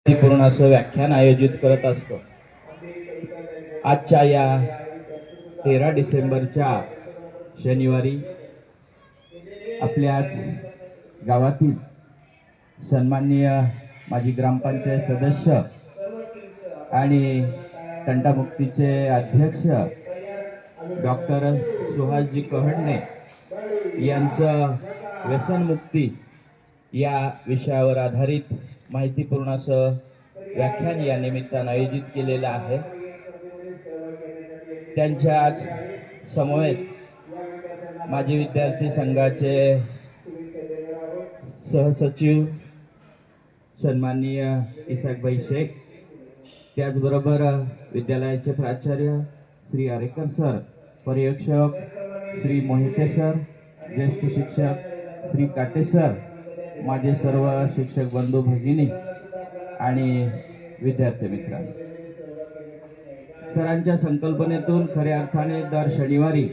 पूर्ण असं व्याख्यान आयोजित करत असतो। आजच्या या 13 डिसेंबरच्या शनिवारी आपल्याच गावातील सन्माननीय माजी ग्रामपंचायत सदस्य आणि तंटामुक्तीचे अध्यक्ष डॉक्टर सुहासजी कहडणे यांचं व्यसनमुक्ती या विषयावर आधारित माहितीपूर्ण असं व्याख्यान या निमित्तानं आयोजित केलेलं आहे। त्यांच्या आज समवेत माजी विद्यार्थी संघाचे सहसचिव सन्माननीय इसाकभाई शेख, त्याचबरोबर विद्यालयाचे प्राचार्य श्री आरेकर सर, पर्यवेक्षक श्री मोहिते सर, ज्येष्ठ शिक्षक श्री काटे सर, माझे सर्व शिक्षक बंधू भगिनी आणि विद्यार्थी मित्र, सरांच्या संकल्पनेतून खऱ्या अर्थाने दर शनिवारी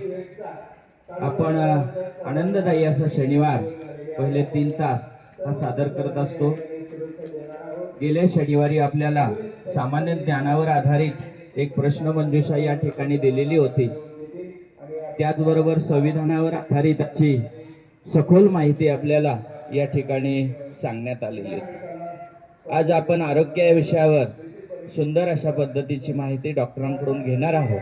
आपण आनंददायी असा शनिवार पहिले 3 तास हा सादर करत असतो। गेल्या शनिवारी आपल्याला सामान्य ज्ञानावर आधारित एक प्रश्नमंजुषा या ठिकाणी दिलेली होती। त्याचबरोबर संविधानावर आधारित अशी सखोल माहिती आपल्याला या ठिकाणी सांगण्यात आलेली आहे। आज आपण आरोग्य या विषयावर सुंदर अशा पद्धतीची माहिती डॉक्टरांकडून घेणार आहोत।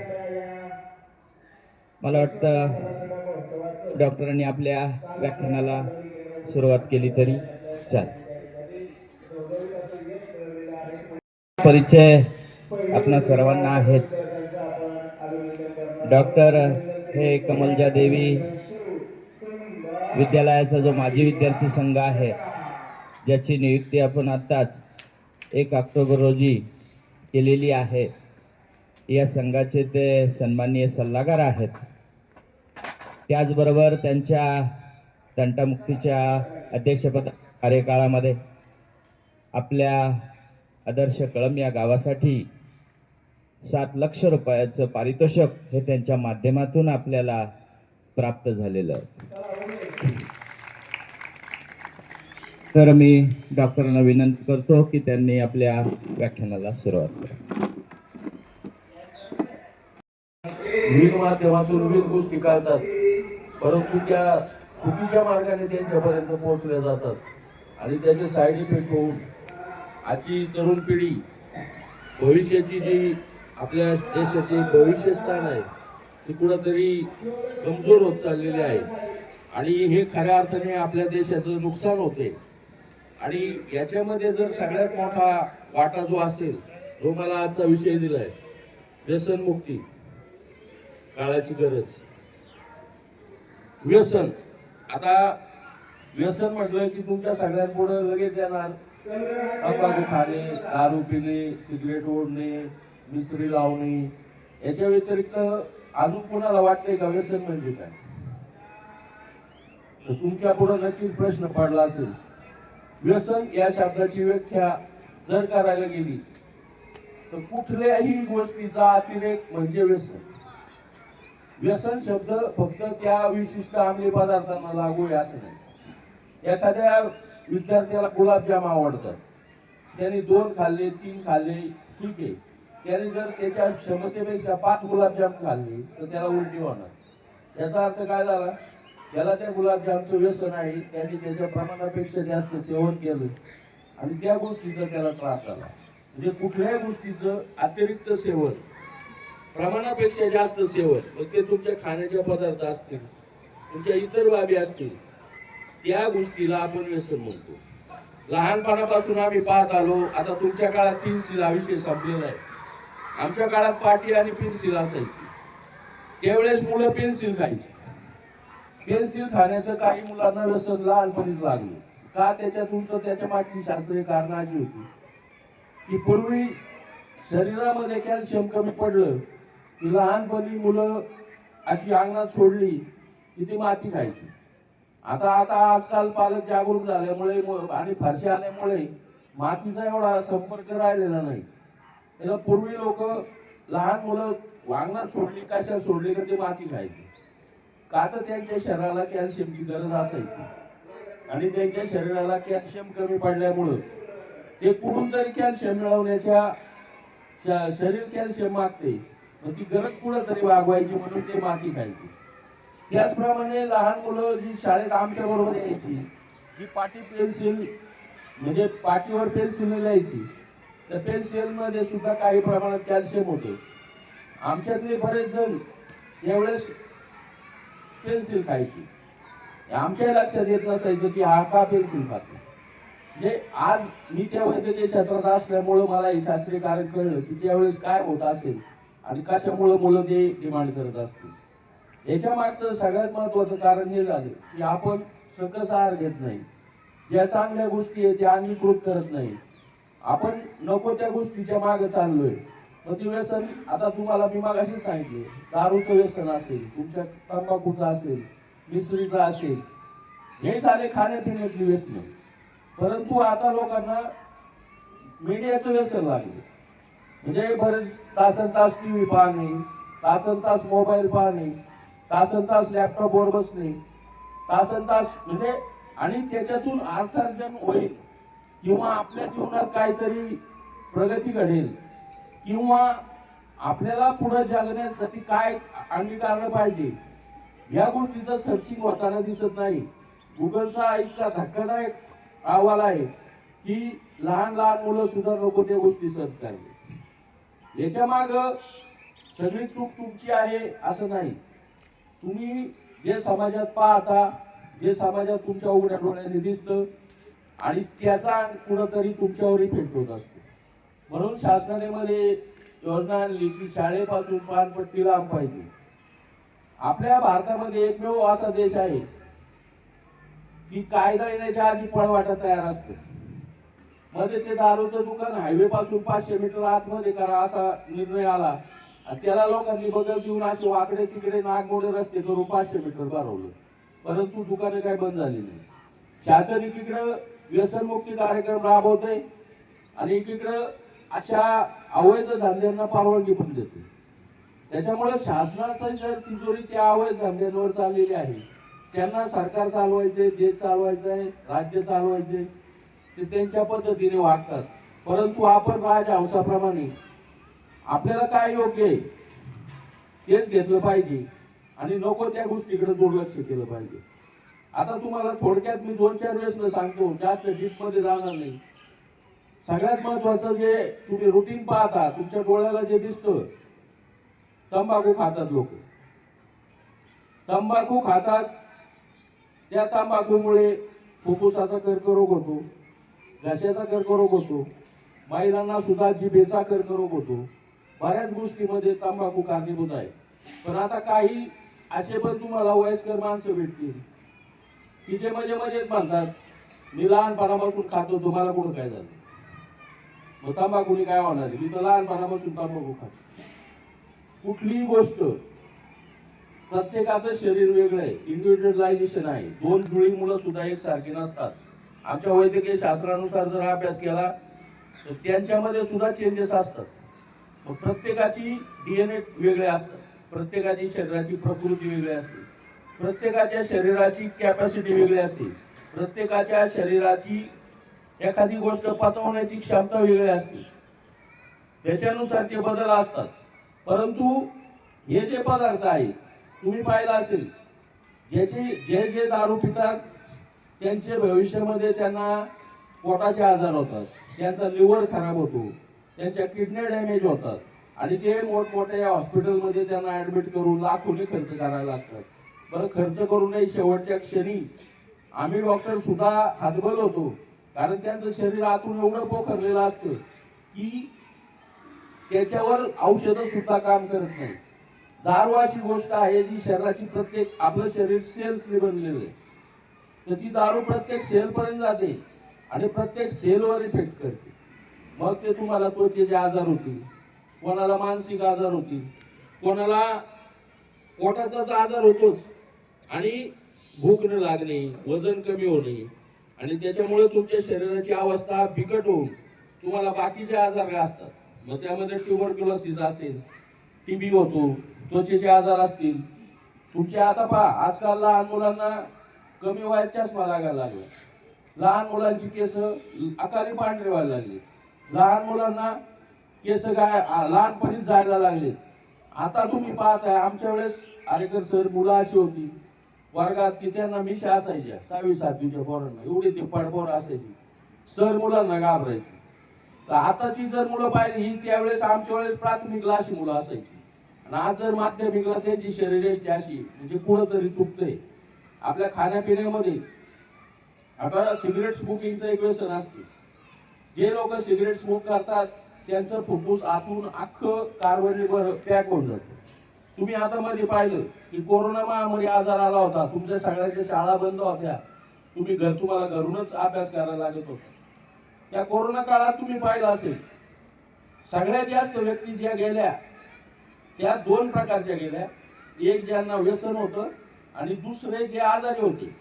मला वाटतं डॉक्टरांनी आपल्या व्याख्यानाला सुरुवात केली तरी चालेल। परिचय आपणा सर्वांना आहेत। डॉक्टर हे कमलजा देवी विद्यालयाचा जो माजी विद्यार्थी संघ आहे, ज्याची नियुक्ती आपण आताच 1 ऑक्टोबर रोजी केलेली आहे, या संघाचे ते सन्माननीय सल्लागार आहेत। त्याचबरोबर त्यांच्या तंटामुक्तीच्या अध्यक्षपद कार्यकाळामध्ये आपल्या आदर्श कळम या गावासाठी 7 लाख रुपयाचं पारितोषिक हे त्यांच्या माध्यमातून आपल्याला प्राप्त झालेलं आहे। तर मी डॉक्टरांना विनंती करतो की त्यांनी आपल्या व्याख्यानाला सुरुवात करावी। विविध माध्यमातून विविध गोष्टी कळतात, परंतु त्या चुकीच्या मार्गाने त्यांच्यापर्यंत पोहोचल्या जातात आणि त्याचे साईड इफेक्ट होऊन आजची तरुण पिढी, भविष्याची जी आपल्या देशाचे भविष्यस्थान आहे ती कुठंतरी कमजोर होत चाललेली आहे आणि हे खऱ्या अर्थाने आपल्या देशाचं नुकसान होते। आणि याच्यामध्ये जर सगळ्यात मोठा वाटा जो असेल, जो मला आजचा विषय दिलाय, व्यसनमुक्ती, काळाची गरज। व्यसन, आता व्यसन म्हटलं की तुमच्या सगळ्यांपुढे लगेच येणार तंबाखू खाणे, दारू पिणे, सिगरेट ओढणे, मिसरी लावणे। याच्या व्यतिरिक्त अजून कोणाला वाटतंय का व्यसन म्हणजे काय? तर तुमच्या पुढे नक्कीच प्रश्न पडला असेल। व्यसन या शब्दाची व्याख्या जर करायला गेली तर कुठल्याही गोष्टीचा अतिरेक म्हणजे व्यसन। व्यसन शब्द फक्त त्या विशिष्ट अंमली पदार्थांना लागू आहे असं नाही। एखाद्या विद्यार्थ्याला गुलाबजाम आवडतात, त्याने 2 खाल्ले, 3 खाल्ले, ठीक आहे। त्याने जर त्याच्या क्षमतेपेक्षा 5 गुलाबजाम खाल्ले तर त्याला उलटी होणार। याचा अर्थ काय झाला? त्याला त्या गुलाबजामचं व्यसन आहे, त्याने त्याच्या प्रमाणापेक्षा जास्त सेवन केलं आणि त्या गोष्टीचा त्याला त्रास झाला। म्हणजे कुठल्याही गोष्टीचं अतिरिक्त सेवन, प्रमाणापेक्षा जास्त सेवन, मग ते तुमच्या खाण्याचे पदार्थ असतील, तुमच्या इतर बाबी असतील, त्या गोष्टीला आपण व्यसन म्हणतो। लहानपणापासून आम्ही पाहत आलो, आता तुमच्या काळात पेन्सिल हा विषय संपलेला आहे, आमच्या काळात पाटी आणि पेन्सिल असायची। त्यावेळेस मुलं पेन्सिल खायची। पेन्सिल खाण्याचं काही मुलांना व्यसन लहानपणीच लागलं का? त्याच्यातून तर त्याच्या मागची शास्त्रीय कारण अशी होती की पूर्वी शरीरामध्ये कॅल्शियम कमी पडलं की लहानपणी मुलं अशी अंगणात सोडली की ती माती खायची। आता आजकाल पालक जागरूक झाल्यामुळे आणि फारशी आल्यामुळे मातीचा एवढा संपर्क राहिलेला नाही. त्याला पूर्वी लोक लहान मुलं वांगणात सोडली कशा सोडली का ते माती खायची, का तर त्यांच्या शरीराला कॅल्शियमची गरज असायची आणि त्यांच्या शरीराला कॅल्शियम कमी पडल्यामुळं ते कुठून तरी कॅल्शियम मिळवण्याच्या शरीर कॅल्शियम मागते, मग ती गरज कुठं तरी वागवायची म्हणून ते माती खायची. त्याचप्रमाणे लहान मुलं जी शाळेत आमच्या बरोबर यायची, जी पाटी पेन्सिल म्हणजे पाटीवर पेन्सिल लिहायची, त्या पेन्सिल मध्ये सुद्धा काही प्रमाणात कॅल्शियम होते. आमच्यातले बरेच जण यावेळेस पेन्सिल खायची, आमच्या लक्षात येत नसायचं की हा का पेन्सिल खातो. म्हणजे आज मी त्या वैद्यकीय क्षेत्रात असल्यामुळं मला हे शास्त्रीय कारण कळलं की त्यावेळेस काय होत असेल आणि कशामुळं मुलं ते डिमांड करत असतील. याच्या मागचं सगळ्यात महत्वाचं कारण हे झालं की आपण सकस आहार घेत नाही, ज्या चांगल्या गोष्टी आहेत त्या अंगीकृत करत नाही, आपण नको त्या गोष्टीच्या मागे चाललोय. मग ती व्यसन, आता तुम्हाला मी मागाशीच सांगितले, दारूचं व्यसन असेल, तुमच्या तंबाखूचं असेल, मिसळीचं असेल, हे झाले खाण्यापिण्यातली व्यसन. परंतु आता लोकांना मीडियाचं व्यसन लागले. म्हणजे बरेच तासन तास टीव्ही पाहणे, तासन तास मोबाईल पाहणे, तासन तास लॅपटॉपवर बसणे, तासन तास म्हणजे, आणि त्याच्यातून अर्थार्जन होईल किंवा आपल्या जीवनात काहीतरी प्रगती घडेल किंवा आपल्याला पुढे जगण्यासाठी काय अंगीकारलं पाहिजे या गोष्टीचं सर्चिंग होताना दिसत नाही. गुगलचा इतका धक्कादायक अहवाल आहे की लहान लहान मुलं सुद्धा नको त्या गोष्टी सर्च करते. याच्या माग सगळी चूक तुमची आहे असं नाही. तुम्ही जे समाजात पाहता, जे समाजात तुमच्या उघड्या डोळ्याने दिसतं आणि त्याचा कुठंतरी तुमच्यावर इफेक्ट होत असतो. म्हणून शासनाने मध्ये योजना आणली की शाळेपासून पानपट्टी लांब पाहिजे. आपल्या भारतामध्ये एकमेव असा देश आहे की कायदा येण्याच्या आधी पळवाटा तयार असतो. मध्ये ते दारूचं दुकान हायवे पासून 500 मीटर आतमध्ये करा असा निर्णय आला, त्याला लोकांनी बगल देऊन असे वाकडे तिकडे नागमोडे रस्ते करून 500 मीटर भरवलं, परंतु दुकाने काय बंद झाली नाही. शासन एकीकडे व्यसनमुक्ती कार्यक्रम राबवतंय आणि एकीकडे अशा अवैध धंद्यांना परवानगी पण देते. त्याच्यामुळे शासनाचं जर तिजोरी त्या अवैध धंद्यांवर चाललेली आहे, त्यांना सरकार चालवायचे, देश चालवायचा आहे, राज्य चालवायचे, ते त्यांच्या पद्धतीने वागतात. परंतु आपण राजहंसाप्रमाणे आपल्याला काय योग्य आहे तेच घेतलं पाहिजे आणि नको त्या गोष्टीकडे दुर्लक्ष केलं पाहिजे. आता तुम्हाला थोडक्यात मी 2-4 व्यसन सांगतो, जास्त डीप मध्ये जाणार नाही. सगळ्यात महत्वाचं जे तुम्ही रुटीन पाहता, तुमच्या डोळ्याला जे दिसतं, तंबाखू खातात लोक, तंबाखू खातात. त्या तंबाखूमुळे फुफ्फुसाचा कर्करोग होतो, घशाचा कर्करोग होतो, महिलांना सुद्धा जिभेचा कर्करोग होतो. बऱ्याच गोष्टीमध्ये तंबाखू कारणीभूत आहे. पण आता काही असे पण तुम्हाला वयस्कर माणसं भेटतील की जे मजेत म्हणतात, मी लहानपणापासून खातो, तुम्हाला कुठं काय झालं, मग तंबाखूने काय होणार आहे, मी तर लहानपणापासून तंबाखू खातो. कुठलीही गोष्ट, प्रत्येकाचं शरीर वेगळं आहे, इंडिव्हिज्युअलायझेशन आहे. 2 जुळी मुलं सुद्धा एकसारखी नसतात. आमच्या वैद्यकीय शास्त्रानुसार जर अभ्यास केला तर त्यांच्यामध्ये सुद्धा चेंजेस असतात. मग प्रत्येकाची डीएनए वेगळे असतात, प्रत्येकाची शरीराची प्रकृती वेगळी असते, प्रत्येकाच्या शरीराची कॅपॅसिटी वेगळी असते, प्रत्येकाच्या शरीराची एखादी गोष्ट पचवण्याची क्षमता वेगळी असते, त्याच्यानुसार ते बदल असतात. परंतु हे जे पदार्थ आहे तुम्ही पाहिलं असेल, जे दारू पितात त्यांचे भविष्यामध्ये त्यांना पोटाचे आजार होतात, त्यांचा लिव्हर खराब होतो, त्यांच्या किडनी डॅमेज होतात आणि ते मोठमोठ्या हॉस्पिटलमध्ये त्यांना ऍडमिट करून लाखोनी खर्च करायला लागतात. बरं, खर्च करूनही शेवटच्या क्षणी आम्ही डॉक्टर सुद्धा हातबल होतो, कारण त्यांचं शरीर आतून एवढं पोखरलेलं असतं की त्याच्यावर औषधं सुद्धा काम करत नाही. दारू अशी गोष्ट आहे जी शरीराची प्रत्येक, आपलं शरीर सेल्सने बनलेलं आहे, तर ती दारू प्रत्येक सेल पर्यंत जाते आणि प्रत्येक सेलवर इफेक्ट करते. मग ते तुम्हाला त्वचेचे आजार होतील, कोणाला मानसिक आजार होतील, कोणाला पोटाचा आजार होतोच, आणि भूक न लागणे, वजन कमी होणे, आणि त्याच्यामुळे तुमच्या शरीराची अवस्था बिकट होऊन तुम्हाला बाकीचे आजार असतात. मग त्यामध्ये ट्युबरक्युलोसिस असेल, टीबी होतो, त्वचेचे आजार असतील. तुमचे आता पहा, आजकाल लहान मुलांना कमी वयात चष्मा लागायला लागला. लहान मुलांची केस अकाली पांढरे व्हायला लागली. लहान मुलांना केस लहानपणीच जायला लागले. आता तुम्ही पाहताय, आमच्या वेळेस आरेकर सर मुलं अशी होती वर्गात की त्यांना मिशा असायच्या. 6वी 7वीच्या पोरांना एवढी ते पडपोर असायची. सर मुलांना घाबरायची. तर आताची जर मुलं पाहिली, ही त्यावेळेस आमच्या वेळेस प्राथमिकला अशी मुलं असायची. आणि आज जर माध्यमिकला त्यांची शरीरयष्टी अशी, म्हणजे कुठंतरी चुकतंय आपल्या खाण्यापिण्यामध्ये. आता सिगरेट स्मोकिंगचं एक व्यसन असते. जे लोक सिगरेट स्मोक करतात त्यांचं फुफ्फुस आतून अख्खं कार्बनवर पॅक होऊन जातं. तुम्ही आता मध्ये पाहिलं की कोरोना महामारी आजार आला होता, तुमच्या सगळ्यांच्या शाळा बंद होत्या, तुम्हाला घरूनच अभ्यास करायला लागत होता. त्या कोरोना काळात तुम्ही पाहिलं असेल, सगळ्यात जास्त व्यक्ती ज्या गेल्या त्या 2 प्रकारच्या गेल्या. एक ज्यांना व्यसन होतं आणि दुसरे जे आजारी होते.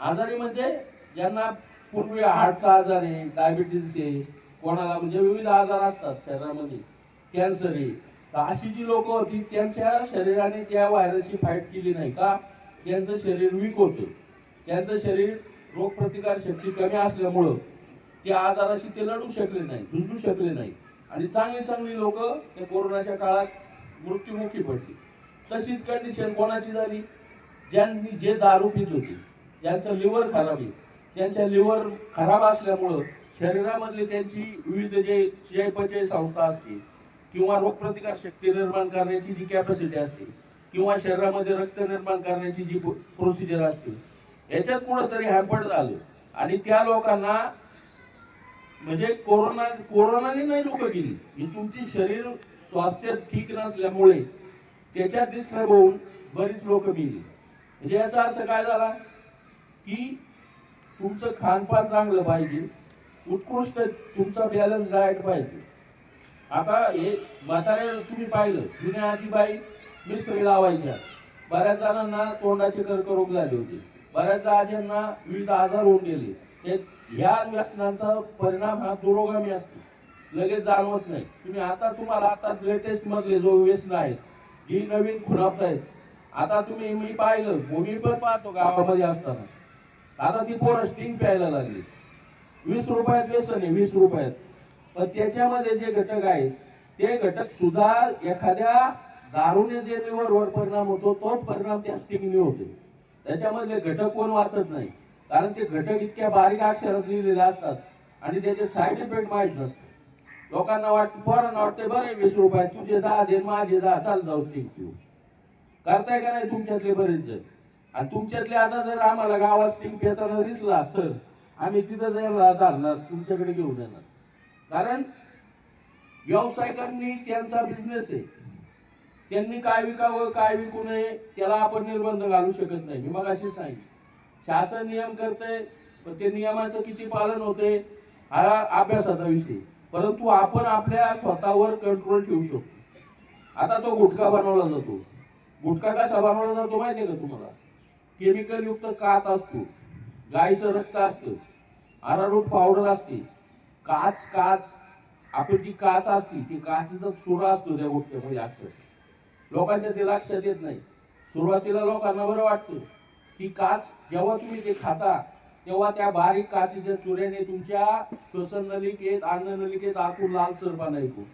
आजारी म्हणजे ज्यांना पूर्वी हार्टचा आजार आहे, डायबिटीस आहे, कोणाला म्हणजे विविध आजार असतात शरीरामध्ये, कॅन्सर आहे. तर अशी जी लोक होती त्यांच्या शरीराने त्या व्हायरसची फाईट केली नाही का? त्यांचं शरीर वीक होतं. त्यांचं शरीर रोगप्रतिकार शक्ती कमी असल्यामुळं त्या आजाराशी ते लढू शकले नाही, झुंजू शकले नाही. आणि चांगली लोक त्या कोरोनाच्या काळात मृत्युमुखी पडली. तशीच कंडिशन कोणाची झाली? ज्यांनी जे दारू पित होते, ज्यांचं लिव्हर खराब आहे, त्यांच्या लिव्हर खराब असल्यामुळं शरीरामधली त्यांची विविध जे चयापचय संस्था असते किंवा रोगप्रतिकार शक्ती निर्माण करण्याची जी कॅपॅसिटी असते किंवा शरीरामध्ये रक्त निर्माण करण्याची जी प्रोसिजर असते, याच्यात कुठंतरी हॅम्पर्ड झालं. आणि त्या लोकांना म्हणजे कोरोनाने नाही लोक गेली, ही तुमची शरीर स्वास्थ्य ठीक नसल्यामुळे त्याच्यात डिस्टर्ब होऊन बरीच लोक गेली. म्हणजे याचा अर्थ काय झाला की तुमचं खानपान चांगलं पाहिजे, उत्कृष्ट तुमचा बॅलन्स डाएट पाहिजे. आता हे म्हातारे तुम्ही पाहिलं, जुन्या आजीबाई मिसळी लावायच्या. बऱ्याच जणांना तोंडाचे कर्करोग झाले होते, बऱ्याच आज्यांना विविध आजार होऊन गेले. ह्या व्यसनांचा परिणाम हा दुरोगामी असतो, लगेच जाणवत नाही. तुम्हाला आता लेटेस्ट मधले जो व्यसन आहेत, जी नवीन खुणावत आहेत, आता मी पाहिलं, मी पण पाहतो गावामध्ये असताना, आता ती पोरं स्टिंग प्यायला लागली. 20 रुपयात व्यसन आहे, 20 रुपयात. पण त्याच्यामध्ये जे घटक आहेत ते घटक सुद्धा एखाद्या दारूने जे लिव्हरवर परिणाम होतो तोच परिणाम त्या स्टिंगने होतो. त्याच्यामधले घटक कोण वाचत नाही, कारण ते घटक इतक्या बारीक अक्षरात लिहिलेले असतात आणि त्याचे साईड इफेक्ट माहीत नसते. लोकांना पोरांना वाटते बरे 20 रुपये तुझे 10 दे, माझे 10, चाल जाऊ स्टिंग पिऊ. करताय का नाही तुमच्यातले बरेच जण? आणि तुमच्यातले आता जर आम्हाला गावात स्टिंग पिताना दिसला सर, आम्ही तिथं जायला धरणार, तुमच्याकडे घेऊन येणार. कारण व्यावसायिकांनी त्यांचा बिझनेस आहे, त्यांनी काय विकावं काय विकू नये त्याला आपण निर्बंध घालू शकत नाही. मी मगाशी सांगितलं, शासन नियम करते, पण ते नियमाचं किती पालन होते हा अभ्यासाचा विषय. परंतु आपण आपल्या स्वतःवर कंट्रोल ठेवू शकतो. आता तो गुटखा बनवला जातो. गुटखा कसा बनवला जातो माहितीये का तुम्हाला? केमिकल युक्त कात असतो, गाईचं रक्त असतं, अरारूट पावडर असते, काच आपण जी काच असते ती काचेचा चुरा असतो त्या गुटख्यामध्ये. अक्षरशः लोकांच्या ते लक्षात येत नाही. सुरुवातीला लोकांना बरं वाटतं की काच, जेव्हा तुम्ही ते खाता तेव्हा त्या बारीक काचेच्या चुऱ्याने तुमच्या श्वसन नलिकेत, अन्न नलिकेत आतून लालसरपणा येतो.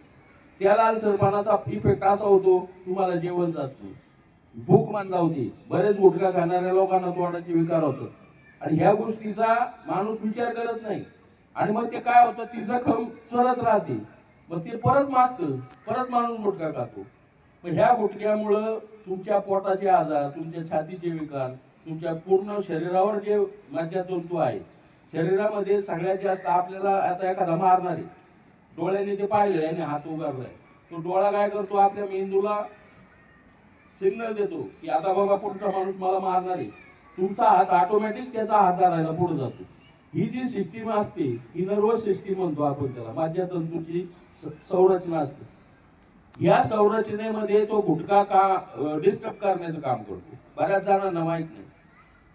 त्या लालसरपणाचा इफेक्ट असा होतो तुम्हाला जेवण जात नाही, भूक मंदावते, बरेच गुटखा खाणाऱ्या लोकांना तोंडाचे विकार होतात. आणि ह्या गोष्टीचा माणूस विचार करत नाही. आणि मग ते काय होतं, ती जखम चरत राहते, मग ते परत मागतं, परत माणूस गुटखा खातो. मग ह्या गुटख्यामुळं तुमच्या पोटाचे आजार, तुमच्या छातीचे विकार, तुमच्या पूर्ण शरीरावर जे मज्जातंतू आहे, शरीरामध्ये सगळ्यात जास्त आपल्याला आता एखादा मारणारे डोळ्याने ते पाहिलं, याने हात उगारलाय, तो डोळा काय करतो, आपल्या मेंदूला सिग्नल देतो की आता बाबा पुढचा माणूस मला मारणार आहे. तुमचा हात ऑटोमॅटिक त्याचा हात धरायला पुढे जातो. ही जी सिस्टीम असते ही नर्वस सिस्टीम म्हणतो आपण त्याला, मज्जातंतूची संरचना असते. या संरचनेमध्ये तो गुटखा डिस्टर्ब करण्याचं काम करतो. बऱ्याच जणांना माहित नाही.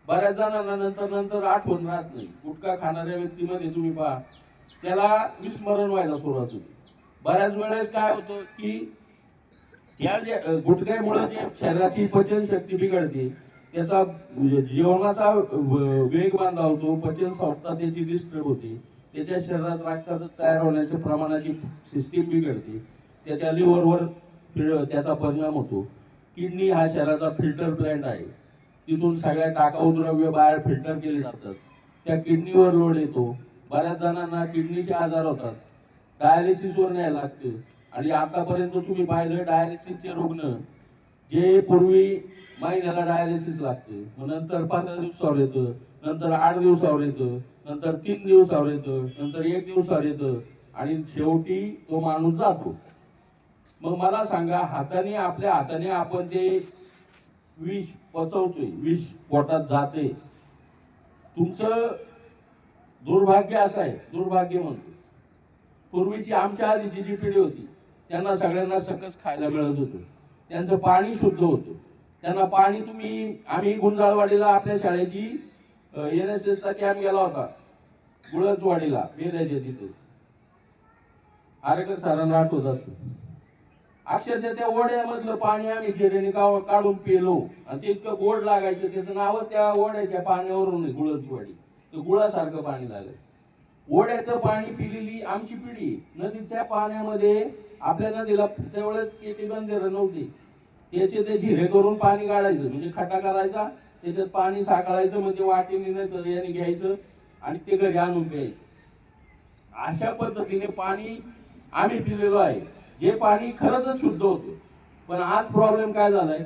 बऱ्याच जणांना नंतर आठवण राहत नाही. गुटखा खाणाऱ्या व्यक्तीमध्ये तुम्ही पहा, त्याला विस्मरण व्हायला सुरुवात होते. बऱ्याच वेळेस काय होतं की त्या जे गुटख्यामुळे जे शरीराची पचनशक्ती बिघडते, त्याचा जीवनाचा वेग होतो, पचन संस्था त्याची डिस्टर्ब होते, त्याच्या शरीरात रक्ताचं तयार होण्याच्या प्रमाणाची सिस्टीम बिघडते, त्याच्या लिव्हरवर त्याचा परिणाम होतो. किडनी हा शरीराचा फिल्टर प्लॅन्ट आहे, तिथून सगळ्या टाकाऊ द्रव्य बाहेर फिल्टर केले जातात, त्या किडनीवर लोड येतो. बऱ्याच जणांना किडनीचे आजार होतात, डायलिसिसवर न्यायला लागते. आणि आतापर्यंत तुम्ही पाहिलं डायलिसिसचे रुग्ण जे पूर्वी महिन्याला डायलिसिस लागते, मग नंतर 15 दिवसावर येतं, नंतर 8 दिवसावर येतं, नंतर 3 दिवसावर येतं, नंतर 1 दिवसावर येतं, आणि शेवटी तो माणूस जातो. मग मला सांगा, आपल्या हाताने आपण ते विष पचवतोय, विष पोटात जाते. तुमचं दुर्भाग्य असं आहे, दुर्भाग्य म्हणतो, पूर्वीची आमच्या आधीची जी पिढी होती त्यांना सगळ्यांना सकस खायला मिळत होतं, त्यांचं पाणी शुद्ध होतं. त्यांना पाणी आम्ही गुंजाळवाडीला आपल्या शाळेची NSS चा कॅम्प गेला होता, गुळजवाडीला बेल्याच्या तिथे, आरेकर सरांना आठवत असतो. अक्षरशः त्या ओढ्यामधलं पाणी आम्ही जेरेने काढून पिलो, आणि ते इतकं गोड लागायचं, त्याचं नावच त्या ओढ्याच्या पाण्यावरून गुळजवाडी, तर गुळासारखं पाणी लागायचं. ओढ्याचं पाणी पिलेली आमची पिढी. नदीच्या पाण्यामध्ये आपल्या नदीला त्यावेळेस केटी बंदर नव्हती, त्याचे ते झिरे करून पाणी काढायचं, म्हणजे खड्डा करायचा, त्याच्यात पाणी साकळायचं, म्हणजे वाटीने नाही याने घ्यायचं आणि ते घरी आणून प्यायचं. अशा पद्धतीने पाणी आम्ही पिलेलो आहे, जे पाणी खरंच शुद्ध होतं. पण आज प्रॉब्लेम काय झालाय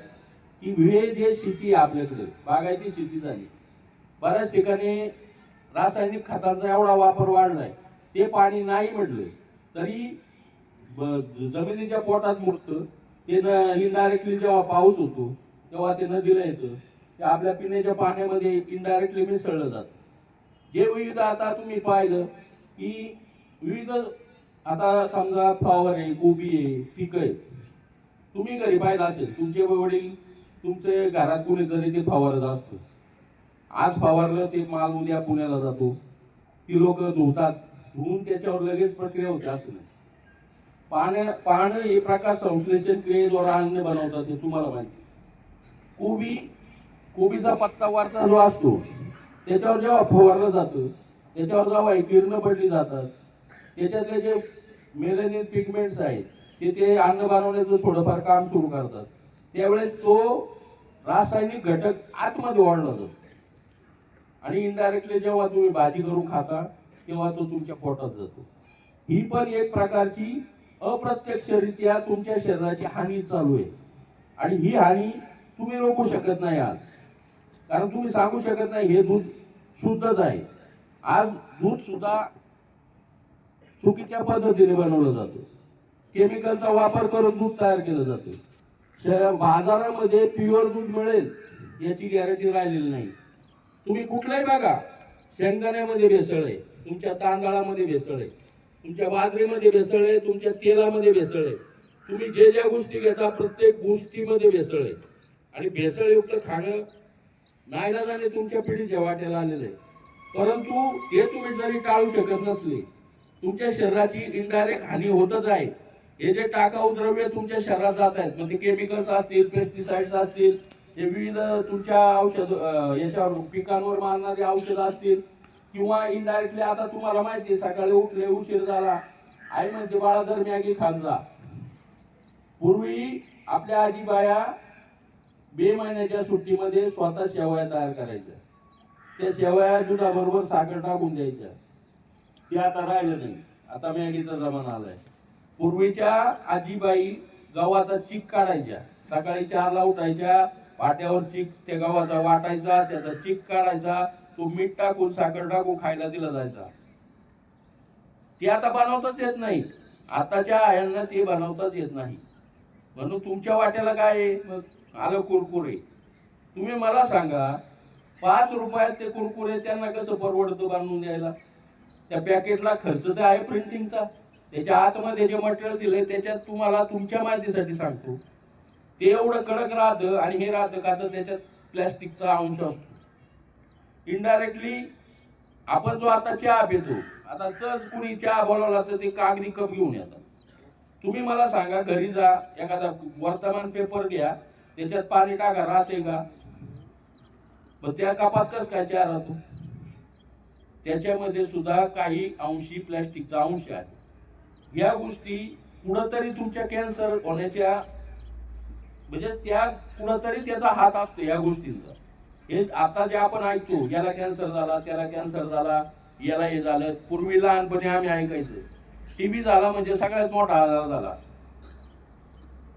की हे जे शेती आपल्याकडे बागायती शेती झाली, बऱ्याच ठिकाणी रासायनिक खतांचा एवढा वापर वाढलाय, ते पाणी नाही म्हटलं तरी जमिनीच्या पोटात मुरतं. ते इनडायरेक्टली जेव्हा पाऊस होतो तेव्हा ते नदीला येतं, ते आपल्या पिण्याच्या पाण्यामध्ये इनडायरेक्टली मिसळलं जातं. जे विविध आता तुम्ही पाहिलं की विविध, आता समजा फ्लॉवर आहे, कोबी आहे, पिकं आहे, तुम्ही घरी पाहिलं असेल, तुमचे वडील तुमचे घरात कोणीतरी ते फवारत असतं. आज फवारलं ते माल उद्या पुण्याला जातो, ती लोक धुतात, धुवून त्याच्यावर लगेच प्रक्रिया होते असं नाही. पानं हे प्रकाश संश्लेषण क्रियेद्वारे अन्न बनवतात, हे तुम्हाला माहिती. कोबीचा पत्ता वरचा जो असतो त्याच्यावर जेव्हा फवारलं जातं, त्याच्यावर जेव्हा किरणं पडली जातात, त्याच्यातले जे मेलॅनिन पिगमेंट्स आहेत ते अन्न बनवण्याचं थोडंफार काम सुरू करतात. त्यावेळेस तो रासायनिक घटक आतमध्ये वाढला जातो, आणि इनडायरेक्टली जेव्हा तुम्ही भाजी करून खाता तेव्हा तो तुमच्या पोटात जातो. ही पण एक प्रकारची अप्रत्यक्षरित्या तुमच्या शरीराची हानी चालू आहे, आणि ही हानी तुम्ही रोखू शकत नाही आज, कारण तुम्ही सांगू शकत नाही हे दूध शुद्धच आहे. आज दूध सुद्धा चुकीच्या पद्धतीने बनवलं जातं, केमिकलचा वापर करून दूध तयार केलं जातं. बाजारामध्ये प्युअर दूध मिळेल याची गॅरंटी राहिलेली नाही. तुम्ही कुठलाही बघा, शेंगदाण्यामध्ये भेसळ आहे, तुमच्या तांदळामध्ये भेसळ आहे, तुमच्या बाजरीमध्ये भेसळ आहे, तुमच्या तेलामध्ये भेसळ आहे, तुम्ही ज्या गोष्टी घेता प्रत्येक गोष्टीमध्ये भेसळ आहे. आणि भेसळयुक्त खाणं नाईलाजाने तुमच्या पिढीच्या वाट्याला आलेलं आहे. परंतु हे तुम्ही जरी टाळू शकत नसले, तुमच्या शरीराची इनडायरेक्ट हानी होतच आहे. हे जे टाकाऊ द्रव्य तुमच्या शरीरात जात आहेत, म्हणजे केमिकल्स असतील, पेस्टिसाइड्स असतील, हे विविध तुमच्या औषध याच्यावर पिकांवर मारणारी औषधं असतील, किंवा इनडायरेक्टली आता तुम्हाला माहिती आहे, सकाळी उठले उशीर झाला, आई म्हणते बाळा दर मॅगी खात जा. पूर्वी आपल्या आजीबाया 2 महिन्याच्या सुट्टीमध्ये स्वतः शेवया तयार करायच्या, त्या शेवया दुधाबरोबर साखर टाकून द्यायच्या. ते आता राहिलं नाही, आता मॅगीचा जमाना आलाय. पूर्वीच्या आजीबाई गव्हाचा चीक काढायच्या, सकाळी 4ला उठायच्या, पाट्यावर चीक त्या गव्हाचा वाटायचा, त्याचा चीक काढायचा, तो मीठ टाकून साखर टाकून खायला दिला जायचा. ते आता बनवताच येत नाही, आताच्या आयांना ते बनवताच येत नाही. म्हणून तुमच्या वाट्याला काय आहे, मग आलं कुरकुरे. तुम्ही मला सांगा, 5 रुपयात ते कुरकुरे त्यांना कसं परवडतं बनवून द्यायला? त्या पॅकेटला खर्च तर आहे प्रिंटिंगचा, त्याच्या आतमध्ये जे मटेरियल दिलंय त्याच्यात तुम्हाला तुमच्या माहितीसाठी सांगतो, ते एवढं कडक राहतं, आणि हे राहतं का तर त्याच्यात प्लॅस्टिकचा अंश असतो. इनडायरेक्टली आपण जो आता चहा पितो, आता सहज कुणी चहा बोलावला तर ते कागदी कप घेऊन येतात. तुम्ही मला सांगा, घरी जा, एखादा वर्तमान पेपर घ्या, त्याच्यात पाणी टाका, राहते का? मग त्या कपात कस काय चहा राहतो? त्याच्यामध्ये सुद्धा काही अंशी प्लॅस्टिकचा अंश आहे. या गोष्टी कुठंतरी तुमच्या कॅन्सर होण्याच्या, म्हणजे त्या कुठंतरी त्याचा हात असतो या गोष्टींचा. हेच आता जे आपण ऐकतो, याला कॅन्सर झाला, त्याला कॅन्सर झाला, याला हे झालं. पूर्वी लहानपणी आम्ही ऐकायचो टीबी झाला म्हणजे सगळ्यात मोठा आजार झाला.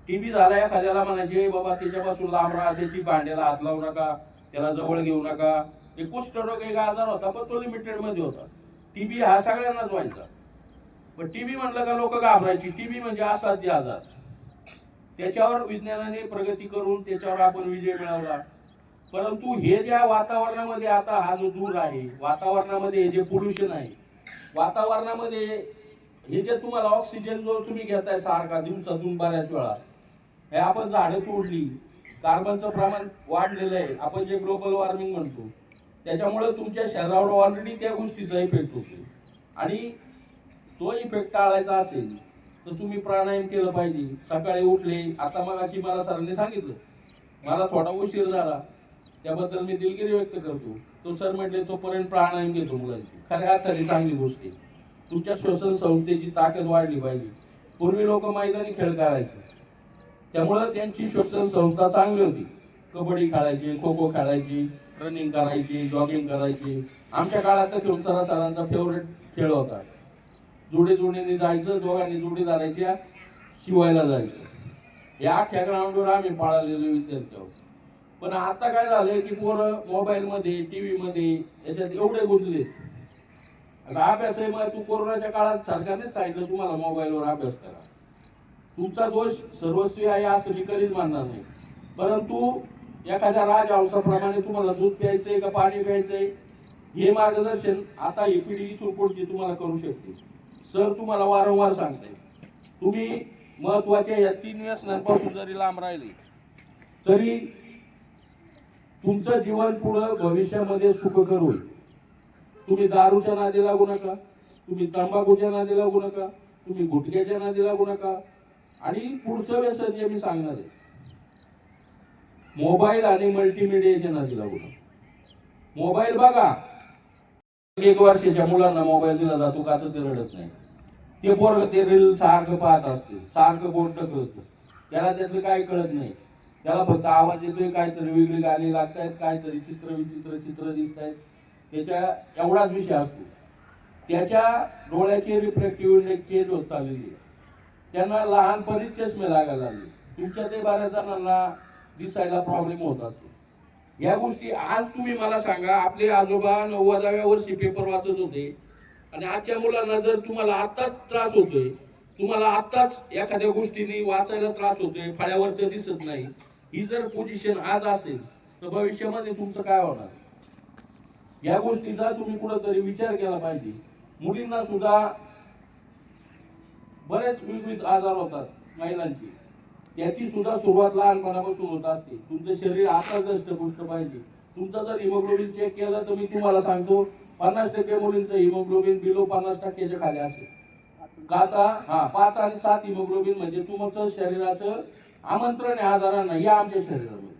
टीबी झाला एखाद्याला म्हणायचे बाबा त्याच्यापासून लांब राहा, त्याची भांड्याला हात लावू नका, त्याला जवळ घेऊ नका. एक कुष्ठरोग एक आजार होता, पण तो लिमिटेड मध्ये होता. टीबी हा सगळ्यांनाच व्हायचा. पण टीबी म्हणलं का लोक घाबरायची. टीबी म्हणजे असाध्य आजार. त्याच्यावर विज्ञानाने प्रगती करून त्याच्यावर आपण विजय मिळवला. परंतु हे ज्या वातावरणामध्ये आता हा जो धूर आहे, वातावरणामध्ये हे जे पोल्युशन आहे, वातावरणामध्ये हे जे तुम्हाला ऑक्सिजन जो तुम्ही घेताय सारखा दिवसातून बऱ्याच वेळा, हे आपण झाडं तोडली, कार्बनचं प्रमाण वाढलेलं आहे, आपण जे ग्लोबल वॉर्मिंग म्हणतो, त्याच्यामुळे तुमच्या शरीरावर ऑलरेडी त्या गोष्टीचा इफेक्ट होतो. आणि तो इफेक्ट टाळायचा असेल तर तुम्ही प्राणायाम केलं पाहिजे. सकाळी उठले, आता मग अशी मला सरांनी सांगितलं, मला थोडा उशीर झाला, त्याबद्दल मी दिलगिरी व्यक्त करतो. तो सर म्हटले तोपर्यंत प्राणायाम घेतो मुलांची. खऱ्या अर्थाने चांगली गोष्ट आहे. तुमच्या श्वसन संस्थेची ताकद वाढली पाहिजे. पूर्वी लोक मैदानी खेळ खेळायचे, त्यामुळे त्यांची श्वसन संस्था चांगली होती. कबड्डी खेळायची, खो खो खेळायची, रनिंग करायची, जॉगिंग करायची. आमच्या काळात तर सरांचा फेवरेट खेळ होता. जोडीने जायचं, दोघांनी जोडी धरायच्या, शिवायला जायचं. या अख्ख्या ग्राउंडवर आम्ही पाळलेले विद्यार्थी आहोत. पण आता काय झालंय की पोरं मोबाईल मध्ये, टीव्ही मध्ये, याच्यात एवढे गुंतले. आता अभ्यास आहे, मग तू कोरोनाच्या काळात सरकारनेच सांगितलं तुम्हाला मोबाईलवर अभ्यास करा. तुमचा दोष सर्वस्वी आहे असं मी कधीच मानणार नाही. परंतु एखाद्या राजहंसाप्रमाणे तुम्हाला दूध प्यायचंय का पाणी प्यायचंय, हे मार्गदर्शन आता ही पिढी इथून पुढची तुम्हाला करू शकते. सर तुम्हाला वारंवार सांगताय, तुम्ही महत्वाच्या या 3 व्यसनांपासून जरी लांब राहिले तरी तुमचं जीवन पुढं भविष्यामध्ये सुखकर होईल. तुम्ही दारूच्या नादी लागू नका, तुम्ही तंबाखूच्या नादी लागू नका, तुम्ही गुटख्याच्या नादी लागू नका. आणि पुढचं व्यसन जे मी सांगणार आहे, मोबाईल आणि मल्टीमीडियाच्या नादी लागू नका. मोबाईल बघा, 1 वर्षाच्या मुलांना मोबाईल दिला जातो का तर ते रडत नाही. ते पोरग ते रील सारखं पाहत असते, सारखं बोट करतो, त्याला त्यातलं काही कळत नाही. त्याला फक्त आवाज येतोय, काहीतरी वेगळी गाणी लागतायत, काहीतरी चित्र दिसत आहेत, त्याच्या एवढाच विषय असतो. त्याच्या डोळ्याची रिफ्रॅक्टिव्ह इंडेक्स चेंज होत चाललेली आहे. त्यांना लहानपणीच चष्मे लागायला लागले. तुमच्या ते बऱ्याच जणांना दिसायला प्रॉब्लेम होत असतो. या गोष्टी आज तुम्ही मला सांगा, आपले आजोबा 90व्या वर्षी पेपर वाचत होते आणि आजच्या मुलांना जर तुम्हाला आत्ताच त्रास होतोय, तुम्हाला आत्ताच एखाद्या गोष्टीने वाचायला त्रास होतोय, फळ्यावरचं दिसत नाही, ही जर पोझिशन आज असेल तर भविष्यामध्ये तुमचं काय होणार? या गोष्टीचा तुम्ही कुठेतरी विचार केला पाहिजे. मुलींना सुद्धा बरेच विविध आजार होतात महिलांची, त्याची सुद्धा सुरुवात लहानपणापासून होत असते. तुमचं शरीर आता दष्टपुष्ट पाहिजे. तुमचा जर हिमोग्लोबिन चेक केलं तर मी तुम्हाला सांगतो 50% मुलींचं हिमोग्लोबिन बिलो 50%च्या खाली असेल. का आता 5 आणि 7 हिमोग्लोबिन म्हणजे तुमचं शरीराचं आमंत्रण आहे आजारांना, या आमच्या शरीरामध्ये.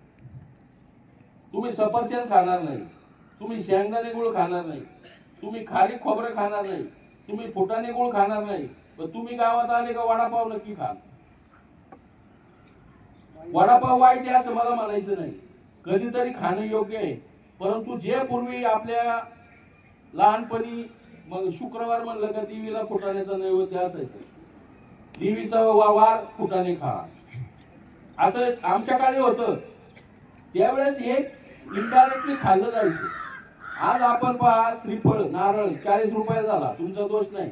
तुम्ही सफरचंद खाणार नाही, तुम्ही शेंगदाणे गुळ खाणार नाही, तुम्ही खारी खोबरं खाणार नाही, तुम्ही फुटाणे गुळ खाणार नाही, पण तुम्ही गावात आले का वडापाव नक्की खा. वडापाव वाईट आहे असं मला म्हणायचं नाही, कधीतरी खाणं योग्य आहे. परंतु जे पूर्वी आपल्या लहानपणी मग शुक्रवार म्हणलं का देवीला फुटाण्याचा नैवेद्य असायचं, देवीचा वार फुटाणे खा, असं आमच्या काळी होतं. त्यावेळेस हे इनडायरेक्टली खाल्लं जायचं. आज आपण पहा, श्रीफळ नारळ 40 रुपये झाला, तुमचा दोष नाही.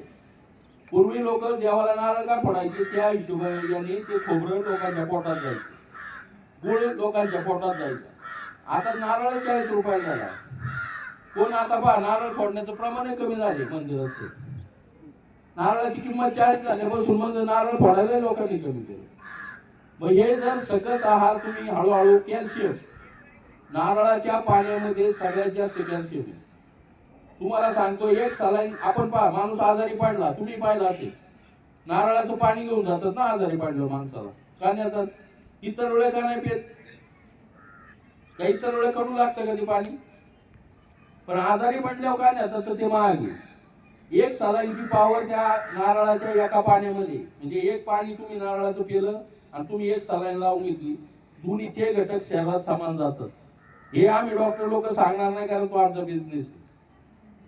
पूर्वी लोक देवाला नारळ का फोडायचे, त्या हिशोबाने ते खोबरं लोकांच्या पोटात जायचं, गुळ लोकांच्या पोटात जायचं. आता नारळ 40 रुपये झाला. कोण आता पहा, नारळ फोडण्याचं प्रमाण कमी झाले मंदिराचं. नारळाची किंमत 40 झाल्यापासून मग नारळ फोडायला लोकांनी कमी केलं. मग हे जर सकस आहार तुम्ही हळूहळू कॅल्शियम नारळाच्या पाण्यामध्ये सगळ्यात जास्त कॅल्शियम आहे. तुम्हाला सांगतो, एक सलाईन आपण पहा, माणूस आजारी पडला, तुम्ही पाहिलं असेल, नारळाचं पाणी घेऊन जातात ना आजारी पडलं माणसाला. का नाही जातात? इतर वेळे का नाही पित? का इतर वेळे कडू लागतं का ते पाणी? पण आजारी पडल्यावर का नाही जातात? तर ते महाग आहे. एक सलाईनची पावर त्या नारळाच्या एका पाण्यामध्ये, म्हणजे एक पाणी तुम्ही नारळाचं पिलं आणि तुम्ही एक सलाईन लावून घेतली, दोन्हीचे घटक शरीरात समान जातात. हे आम्ही डॉक्टर लोक सांगणार नाही, कारण तो आमचा बिझनेस आहे.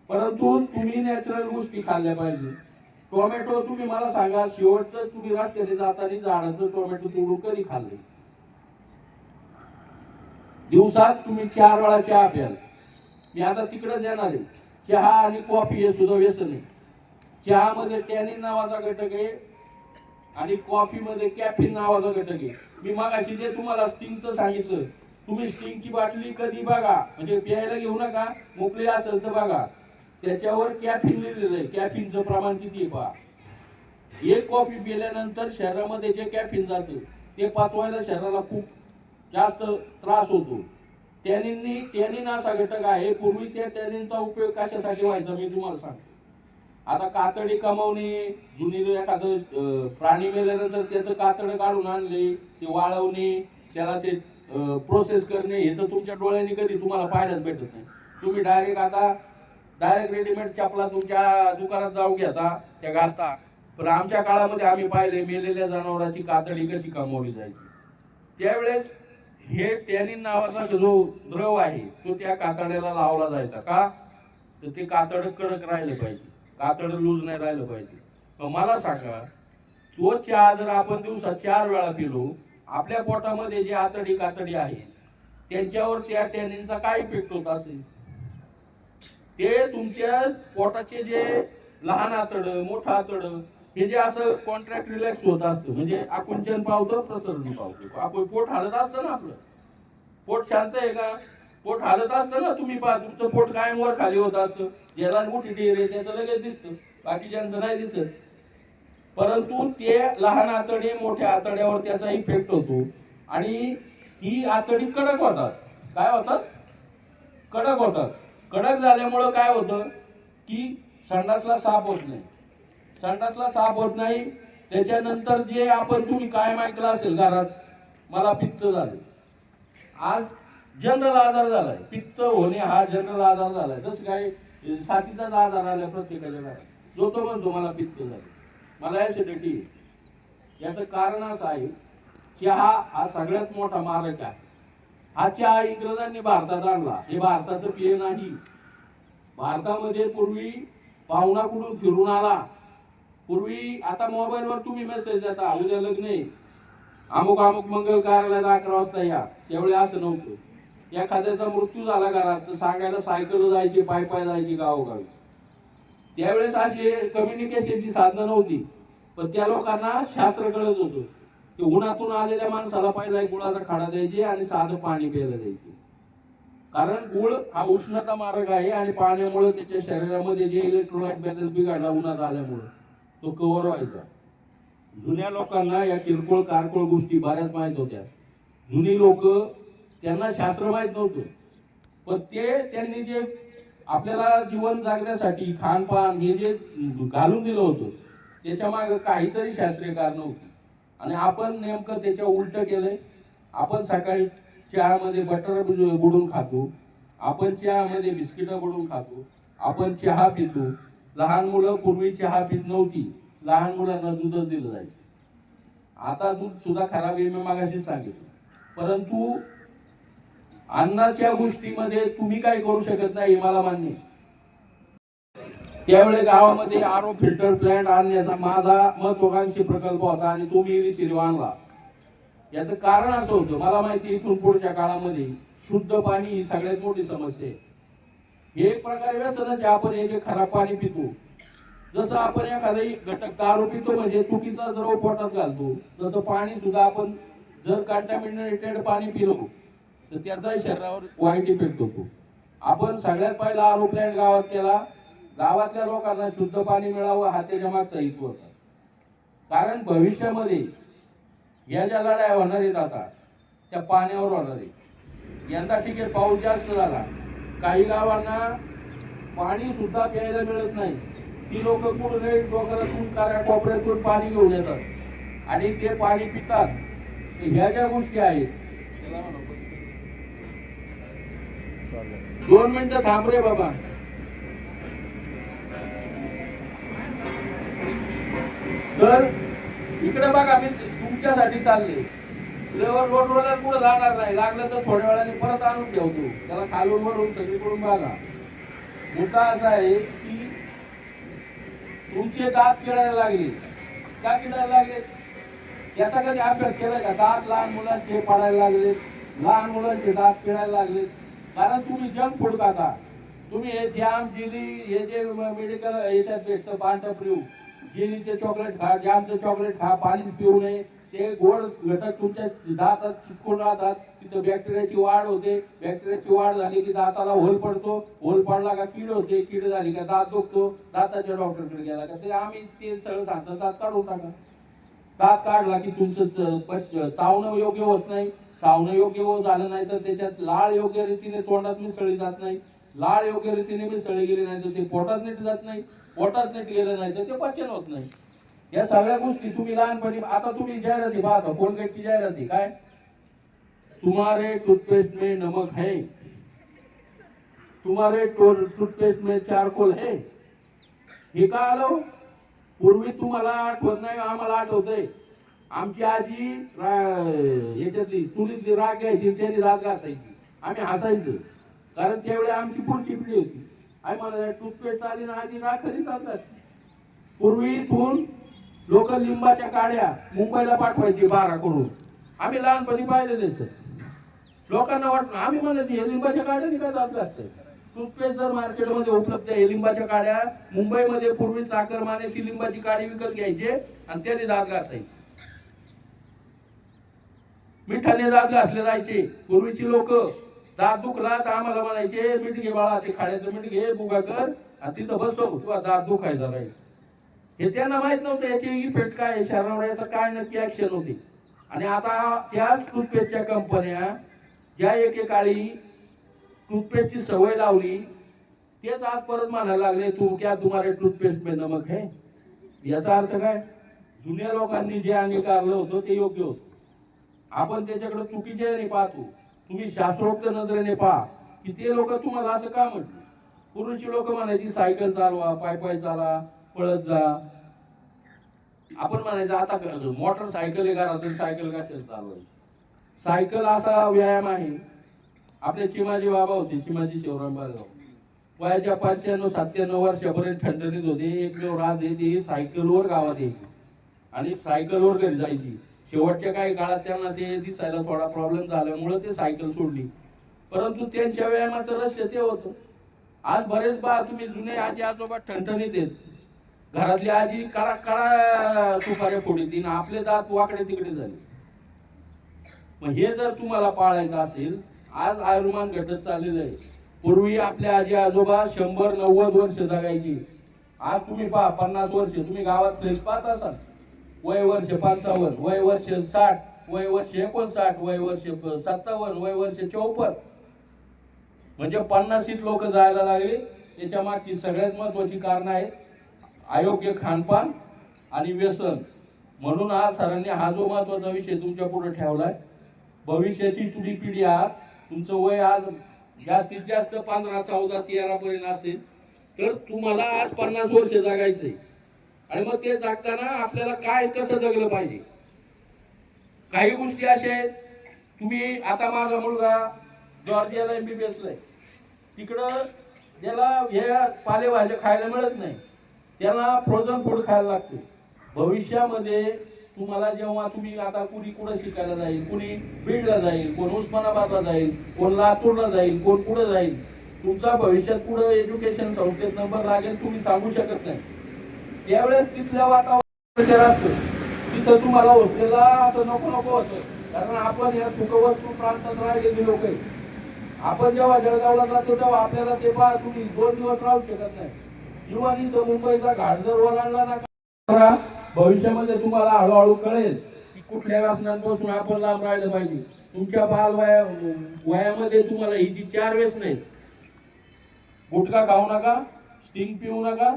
परंतु तुम्ही नॅचरल गोष्टी खाल्ल्या पाहिजे. टोमॅटो तुम्ही मला सांगा, शेवटचं तुम्ही रस्त्याने जाताना झाडाचं टोमॅटो तोडून कधी खाल्ले? दिवसात तुम्ही 4 वेळा चहा प्याल. मी आता तिकडेच येणार आहे. चहा आणि कॉफी हे सुद्धा व्यसन आहे. चहामध्ये टॅनिन नावाचा घटक आहे आणि कॉफीमध्ये कॅफिन नावाचा घटक आहे. मी मगाशी जे तुम्हाला स्टिंगचं सांगितलं, तुम्ही स्टिंगची बाटली कधी बघा, म्हणजे प्यायला घेऊ नका, मोकळी असेल तर बघा, त्याच्यावर कॅफिन लिहिलेलं आहे. कॅफिनचं प्रमाण किती आहे पहा. एक कॉफी पिल्यानंतर शरीरामध्ये जे कॅफिन जातं ते पचवायला शरीराला खूप जास्त त्रास होतो. टॅनिन असा घटक आहे. पूर्वी त्या टॅनिनचा उपयोग कशासाठी व्हायचा मी तुम्हाला सांगतो. आता कातडी कमावणे, जुनी एखादं प्राणी मेल्यानंतर त्याचं कातड काढून आणले, ते वाळवणे, त्याला ते प्रोसेस करणे, हे तर तुमच्या डोळ्यांनी कधी तुम्हाला पाहायलाच भेटत नाही. तुम्ही डायरेक्ट रेडीमेड चपला तुमच्या दुकानात जाऊन घेता, त्या घालता. पण आमच्या काळामध्ये आम्ही पाहिले मेलेल्या जनावरांची कातडी कशी कमावली जायची. त्यावेळेस हे टॅनिन नावाचा जो द्रव आहे तो त्या कातड्याला लावला जायचा. का? तर ते कातड कडक राहिलं पाहिजे, कातड लूज नाही राहिलं पाहिजे. मग मला सांगा, तो चहा जर आपण दिवसात 4 वेळा पिलो, आपल्या पोटामध्ये जे कातडी आहे त्यांच्यावर त्या टॅनिनचा काय इफेक्ट होत असेल? ते तुमच्या पोटाचे जे लहान आतड, मोठं आतड, हे जे असं कॉन्ट्रॅक्ट रिलॅक्स होत असतं, म्हणजे आकुंचन पावतं, प्रसरण पावतं. आपण पोट हालत असतं ना, आपलं पोट शांत आहे का? पोट हालत असतं ना, तुम्ही पहा, तुमचं पोट कायम वर खाली होत असतं. ज्याला मोठी ढेर आहे त्याचं लगेच दिसतं, बाकीच्यांचं नाही दिसत. परंतु ते लहान आतडे मोठ्या आतड्यावर त्याचा इफेक्ट होतो आणि ती आतडी कडक होतात. काय होतात? कडक होतात. कडक झाल्यामुळं काय होतं की संडासला साफ होत नाही. संडासला साफ होत नाही. त्याच्यानंतर जे आपण तुम्ही कायम ऐकलं असेल घरात, मला पित्त झालं. आज जनरल आजार झालाय. पित्त होणे हा जनरल आजार झालाय. जसं काय साथीचाच आजार आलाय प्रत्येकाच्या घरात. जो तो म्हणतो मला पित्त झालं, मला ऍसिडिटी. याचं कारण असं आहे, चहा हा सगळ्यात मोठा मारक आहे. हा चहा इंग्रजांनी भारतात आणला. हे भारताचं पेय नाही. भारतामध्ये पूर्वी पाहुणा कुठून फिरून आला, पूर्वी आता मोबाईलवर तुम्ही मेसेज देता, उद्या लग्न आहे, अमुक मंगल कार्यालयात 11 वाजता या. त्यावेळी असं नव्हतं. एखाद्याचा मृत्यू झाला घरात तर सांगायला सायकल जायची, पाय जायची गावोगावी. त्यावेळेस अशी कम्युनिकेशनची साधनं नव्हती, पण त्या लोकांना शास्त्र कळत होतं. ते उन्हातून आलेल्या माणसाला पहिला एक गुळाचा खाडा द्यायचे आणि साधं पाणी प्यायला द्यायचे. कारण गुळ हा उष्णता मारक आहे आणि पाण्यामुळे त्याच्या शरीरामध्ये जे इलेक्ट्रोलाइट बॅलन्स बिघडला उन्हात आल्यामुळे तो कव्हर व्हायचा. जुन्या लोकांना या किरकोळ कारकोळ गोष्टी बऱ्याच माहित होत्या. जुनी लोक, त्यांना शास्त्र माहित नव्हतं, पण त्यांनी जे आपल्याला जीवन जगण्यासाठी खानपान हे जे घालून दिलं होतं त्याच्या मागे काहीतरी शास्त्रीय कारण होती. आणि आपण नेमकं त्याच्या उलट केलंय. आपण सकाळी चहामध्ये बटर बुडून खातो, आपण चहामध्ये बिस्किट बुडून खातो, आपण चहा पितो. लहान मुलं पूर्वी चहा पित नव्हती, लहान मुलांना दूधच दिलं जायचं. आता दूध सुद्धा खराब आहे, मी मागाशीच सांगितलं. परंतु अन्नाच्या गोष्टीमध्ये तुम्ही काय करू शकत नाही हे मला मान्य. त्यावेळी गावामध्ये आरो फिल्टर प्लांट आणण्याचा माझा महत्वाकांक्षी प्रकल्प होता आणि तो मी रिसिव्ह आणला. याचं कारण असं होतं, मला माहिती इथून पुढच्या काळामध्ये शुद्ध पाणी ही सगळ्यात मोठी समस्या आहे. हे एक प्रकारे व्यसनच आहे. आपण हे जे खराब पाणी पितो, जसं आपण एखादा घटक दारू पितो म्हणजे चुकीचा द्रव पोटात घालतो, तसं पाणी सुद्धा आपण जर कंटॅमिनेटेड पाणी पिलो तर त्याचा शरीरावर वाईट इफेक्ट होतो. आपण सगळ्यात पहिला आरो प्लांट गावात केला. गावातल्या लोकांना शुद्ध पाणी मिळावं हा त्याच्या मागचा हेतू होता. कारण भविष्यामध्ये या ज्या लढाया होणार आहेत आता त्या पाण्यावर होणार आहे. यंदा ठीक आहे, पाऊस जास्त झाला, काही गावांना पाणी सुद्धा प्यायला मिळत नाही. ती लोक कुठे डोंगरातून काऱ्या कोपऱ्यातून पाणी घेऊन येतात आणि ते पाणी पितात. ह्या ज्या गोष्टी आहेत, 2 मिनिटं थांब रे बाबा. तर इकडे बघा, मी तुमच्यासाठी चालले. रोड रोलर पुढे जाणार नाही, लागलं तर थोड्या वेळाने परत आणून ठेवतो त्याला, खालून वरून सगळीकडून बघा. मुद्दा असा आहे की तुमचे दात किडायला लागले. का किडायला लागले याचा कधी अभ्यास केलाय का? दात लहान मुलांचे पडायला लागले, लहान मुलांचे दात किडायला लागले, कारण तुम्ही जंक फूड खाता. तुम्ही हे जॅम, जिली, हे जे मेडिकल याच्यात भेटतं पांढरं पिऊ, जिलीचे चॉकलेट खा, जॅमचं चॉकलेट खा, पाणीच पिऊ नये. ते गोड घटक तुमच्या दातात चिटकून राहतात, तिथं बॅक्टेरियाची वाढ होते. बॅक्टेरियाची वाढ झाली की दाताला होल पडतो, होल पडला का कीड होते, कीड झाली का दात दुखतो. दाताच्या डॉक्टरकडे गेला का ते आम्ही ते सगळं सांगतो, दात काढून टाका. दात काढला की तुमचं चावणं योग्य होत नाही. चावणं योग्य झालं नाही तर त्याच्यात लाळ योग्य रीतीने तोंडात मिसळली जात नाही. लाळ योग्य रीतीने मिसळली गेली नाही तर ते पोटात नीट जात नाही. पोटात नीट गेलं नाही तर ते पचन होत नाही. या सगळ्या गोष्टी तुम्ही लहानपणी, आता तुम्ही जाहिराती पाहता, कोलगेटची जाहिराती काय, तुम्हारे टूथपेस्ट में नमक है, तुम्हारे टूथपेस्ट में चारकोल है. हे का आलो? पूर्वी तुम्हाला आठवत नाही, आम्हाला आठवतंय. आमची आजी याच्यातली चुलीतली राख घ्यायची, त्याने राख घासायची, आम्ही हसायचं, कारण त्यावेळी आमची पुढची पिढी होती. आम्ही मला टूथपेस्ट आली ना, आजी राख कधी राख घासली. पूर्वी इथून लोक लिंबाच्या काड्या मुंबईला पाठवायची 12 करून. आम्ही लहानपणी पाहिलेले सर. लोकांना वाटलं, आम्ही म्हणायचे हे लिंबाच्या काड्याने काय दात घासतंय. टूथपेस्ट जर मार्केटमध्ये उपलब्ध आहे, लिंबाच्या काड्या मुंबईमध्ये पूर्वी चाकरमाने ती लिंबाची काडी विकत घ्यायचे आणि त्याने दात घासायचे. मिठाने दात घासले जायचे. पूर्वीची लोक दात दुखला तर आम्हाला म्हणायचे, मीठ घे बाळा, ते खाण्याचं मीठ घे, बुगा कर आणि तिथं बसव, तुला दात दुखायचा राहील. हे त्यांना माहित नव्हतं याचे इफेक्ट काय आहे शरीरावर, याचं काय नक्की ऍक्शन होती. आणि आता त्याच टूथपेस्टच्या कंपन्या ज्या एकेकाळी टूथपेस्टची सवय लावली, तेच आज परत म्हणायला लागले, तू क्या तुम्हारे टूथपेस्ट में नमक है. याचा अर्थ काय? जुन्या लोकांनी जे अंगीकारलं होतं ते योग्य होतं. आपण त्याच्याकडे चुकीचे पाहतो. तुम्ही शास्त्रोक्त नजरेने पहा की ते लोक तुम्हाला असं का म्हटलं. पूर्वीची लोक म्हणायची सायकल चालवा, पाय चाला, पळत जा. आपण म्हणायचं आता मोटरसायकल आहे घरातून, सायकल कशाला चालवायची. सायकल असा व्यायाम आहे. आपले चिमाजी बाबा होते, चिमाजी शिवराम बाबा, वयाच्या 95-97 वर्षापर्यंत ठणठणीत होते. एकमेव राज आहे ते सायकलवर गावात यायचे आणि सायकलवर घरी जायची. शेवटच्या काही काळात त्यांना ते दिसायला थोडा प्रॉब्लेम झाल्यामुळे ते सायकल सोडली, परंतु त्यांच्या व्यायामाचं रहस्य ते होतं. आज बरेच बा तुम्ही जुने आजी आजोबा ठणठणीत आहेत. घरातली आजी काळा काळा सुपाऱ्या फोडीत, आपले दात वाकडे तिकडे झाले. मग हे जर तुम्हाला पाळायचं असेल, आज आयुर्मान घटत चाललेलं आहे. पूर्वी आपल्या आजी आजोबा 100-90 वर्ष जगायची. आज तुम्ही पहा 50 वर्ष. तुम्ही गावात फ्लेक्स पाहत असाल, वय वर्ष 55, वय वर्ष 60, वय वर्ष 59, वय वर्ष 57, वय वर्ष 54. म्हणजे 50शीत लोक जायला लागले. त्याच्या मागची सगळ्यात महत्वाची कारण आहेत अयोग्य खानपान आणि व्यसन. म्हणून आज सरांनी हा जो महत्वाचा विषय तुमच्या पुढे ठेवलाय, भविष्याची तुझी पिढी आहात. तुमचं वय आज जास्तीत जास्त 15, 14, 13 पर्यंत असेल तर तुम्हाला आज 50 वर्ष जगायचंय. आणि मग ते जगताना आपल्याला काय कसं जगलं पाहिजे. काही गोष्टी अशा आहेत, तुम्ही आता माझा मुलगा जॉर्जियाला MBBS ला आहे, तिकडं त्याला हे पालेभाज्या खायला मिळत नाही, त्याला फ्रोझन फूड खायला लागते. भविष्यामध्ये तुम्हाला जेव्हा तुम्ही आता कुणी कुठं शिकायला जाईल, कुणी बीडला जाईल, कोण उस्मानाबादला जाईल, कोण लातूरला जाईल, कोण कुठं जाईल, तुमचा भविष्यात पुढे एज्युकेशन संस्थेत नंबर लागेल तुम्ही सांगू शकत नाही. त्यावेळेस तिथल्या वातावरण असतं, तिथं तुम्हाला हॉस्टेलला असं नको होतं, कारण आपण या सुखवस्तू प्रांतात राहिलेली लोक आहे. आपण जेव्हा जळगावला जातो तेव्हा आपल्याला ते पहा तुम्ही 2 दिवस राहू शकत नाही. किंवा इथं मुंबईचा घाट जर ओलांडला ना, भविष्यामध्ये तुम्हाला हळूहळू कळेल की कुठल्या व्यसनांपासून आपण लांब राहिलं पाहिजे. तुमच्या वयामध्ये तुम्हाला ही जी 4 व्यसन नाही, गुटखा खाऊ नका, स्टिंग पिऊ नका,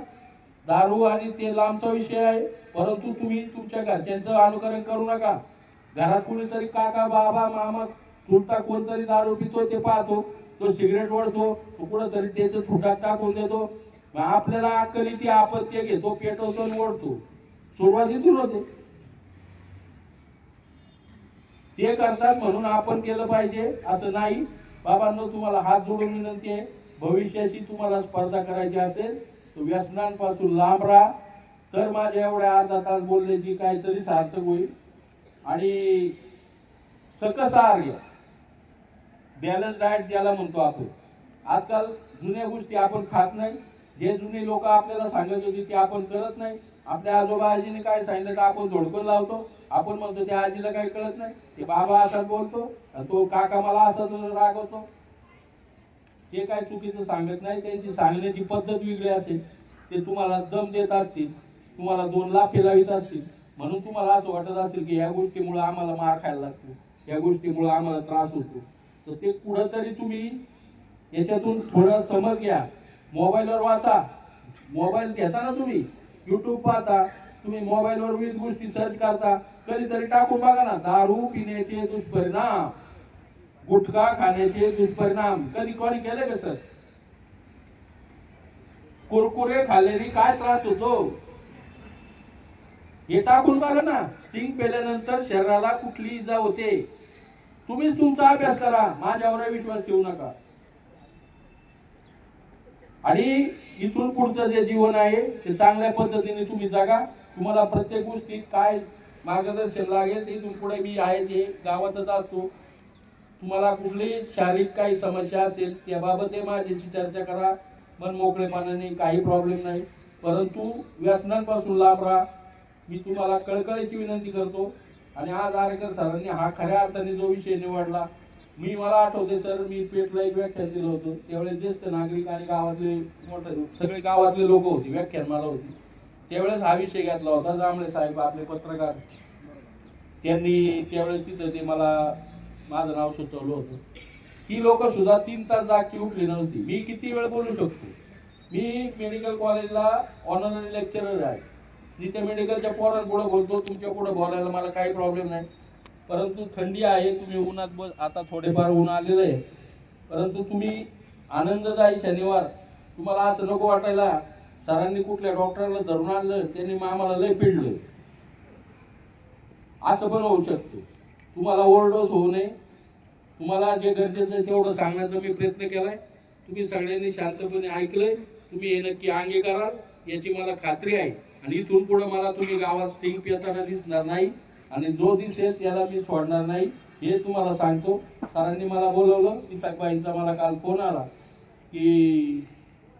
दारू आणि ते लांबचा विषय आहे. परंतु तुम्ही तुमच्या घरच्यांचं अनुकरण करू नका. घरात कुणीतरी काका बाबा मामा चुलता कोणतरी दारू पितो ते पाहतो, तो सिगरेट ओढतो, तो कुठंतरी त्याचं थुटात टाकून देतो. मग आपल्याला अक्कल ती आपण ते घेतो, पेटवतो आणि ओढतो. सुरुवातीतून होते ते करतात म्हणून आपण केलं पाहिजे असं नाही. बाबांनो, तुम्हाला हात जोडून विनंती आहे, भविष्याशी तुम्हाला स्पर्धा करायची असेल तर व्यसनांपासून लांब राहा. तर माझ्या एवढ्या अर्धा तास बोलण्याची काहीतरी सार्थक होईल. आणि सकस आहार घ्या, बॅलन्स डाएट ज्याला म्हणतो आपण. आजकाल जुन्या गोष्टी आपण खात नाही. जे जुने लोक आपल्याला सांगत होते ते आपण करत नाही. आपल्या आजोबा आजीने काय सांगितलं का आपण धोडकन लावतो. आपण म्हणतो त्या आजीला काही कळत नाही, ते बाबा असाच बोलतो, तो काका मला असाच रागवतो. ते काय चुकीचं सांगत नाही, त्यांची सांगण्याची पद्धत वेगळी असेल. ते तुम्हाला दम देत असतील, तुम्हाला 2 लाफ लावित असतील, म्हणून तुम्हाला असं वाटत असेल की या गोष्टीमुळे आम्हाला मार खायला लागतो, या गोष्टीमुळे आम्हाला त्रास होतो. तर ते कुठंतरी तुम्ही याच्यातून थोडा समज घ्या. मोबाईलवर वाचा, मोबाईल घेता ना तुम्ही, युट्यूब पाहता, तुम्ही मोबाईलवर विविध गोष्टी सर्च करता, कधीतरी टाकून बघा ना, दारू पिण्याचे दुष्परिणाम, गुटखा खाण्याचे दुष्परिणाम. कधी कोणी केले का सर? कुरकुरे खाल्ल्याने काय त्रास होतो हे टाकून बघा ना. स्टिंग पेल्यानंतर शरीराला कुठली इजा होते. तुम्हीच तुमचा अभ्यास करा, माझ्यावर विश्वास ठेवू नका. आणि इथून पुढचं जे जीवन आहे ते चांगल्या पद्धतीने तुम्ही जगा. तुम्हाला प्रत्येक गोष्टीत काय मार्गदर्शन लागेल, इथून पुढे मी आहे जे गावातच असतो. तुम्हाला कुठली शारीरिक काही समस्या असेल त्याबाबत माझ्याशी चर्चा करा, मन मोकळेपणाने, काही प्रॉब्लेम नाही. परंतु व्यसनांपासून लांब राहा, मी तुम्हाला कळकळीची विनंती करतो. आणि आज आरेकर सरांनी हा खऱ्या अर्थाने जो विषय निवडला, मला आठवते सर, मी पेटला एक व्याख्यान दिलं होतं, त्यावेळेस ज्येष्ठ नागरिक आणि गावातले मोठे सगळे गावातले लोक होते, व्याख्यान मला होती. त्यावेळेस हा विषय घेतला होता. जांभळे साहेब आपले पत्रकार, त्यांनी त्यावेळेस तिथं ते मला माझं नाव सुचवलं होतं. ही लोक सुद्धा 3 तास जागची उठली नव्हती. मी किती वेळ बोलू शकतो? मी मेडिकल कॉलेजला ऑनररी लेक्चरर आहे. मी त्या मेडिकलच्या पोरांपुढे बोलतो, तुमच्या पुढे बोलायला मला काही प्रॉब्लेम नाही. परंतु थंडी आहे, तुम्ही उन्हात आता थोडेफार ऊन आलेलं आहे, परंतु तुम्ही आनंददायी शनिवार, तुम्हाला असं नको वाटायला सरांनी कुठल्या डॉक्टरला धरून आणलं, त्यांनी आम्हाला लय पिडलं, असं पण होऊ शकतं. तुम्हाला ओव्हरडोस होऊ नये. तुम्हाला जे गरजेचं आहे तेवढं सांगण्याचा मी प्रयत्न केलाय. तुम्ही सगळ्यांनी शांतपणे ऐकलंय. तुम्ही हे नक्की अंगी कराल याची मला खात्री आहे. आणि इथून पुढे मला तुम्ही गावात स्टिंग पिताना दिसणार नाही, आणि जो दिसेल त्याला मी सोडणार नाही, हे तुम्हाला सांगतो. सरांनी मला बोलवलं, इसाकबाईंचा मला काल फोन आला की